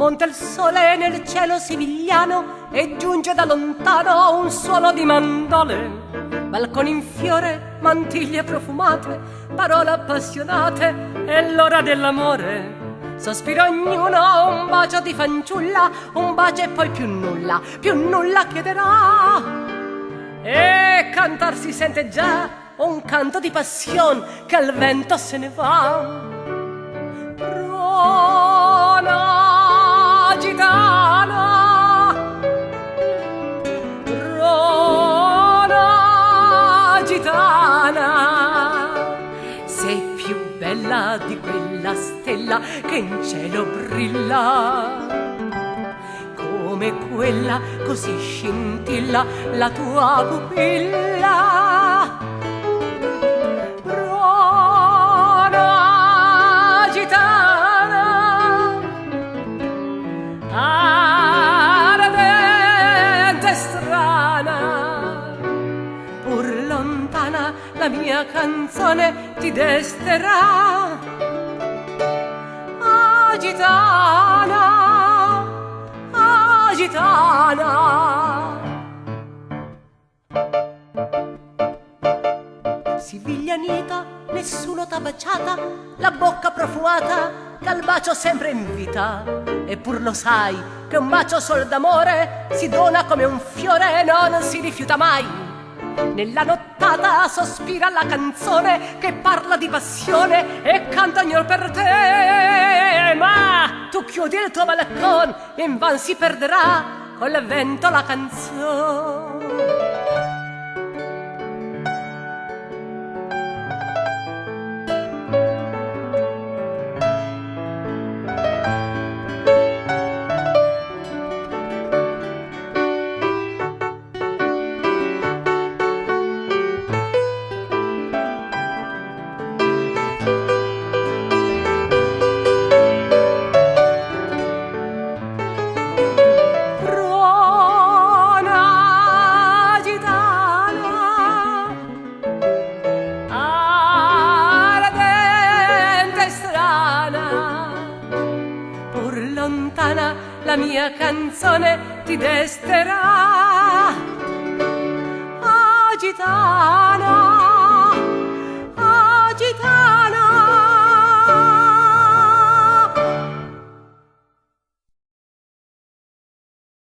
monta il sole nel cielo simigliano e giunge da lontano un suono di mandole. Balconi in fiore, mantiglie profumate, parole appassionate, è l'ora dell'amore. Sospira ognuno un bacio di fanciulla, un bacio e poi più nulla chiederà. E cantar si sente già un canto di passion che al vento se ne va. Rona gitana, Rona gitana, sei più bella di quella stella che in cielo brilla. Come quella così scintilla la tua pupilla. Rona gitana, ardente strana, pur lontana la mia canzone ti desterà. Gitana, gitana. Siviglianita, nessuno t'ha baciata, la bocca profumata che al bacio sempre invita. Eppur lo sai che un bacio sol d'amore si dona come un fiore e non si rifiuta mai. Nella nottata sospira la canzone che parla di passione e canta ognor per te. Ma tu chiudi il tuo balcone e invan si perderà col vento la canzone. La mia canzone ti desterà. Gitana, gitana.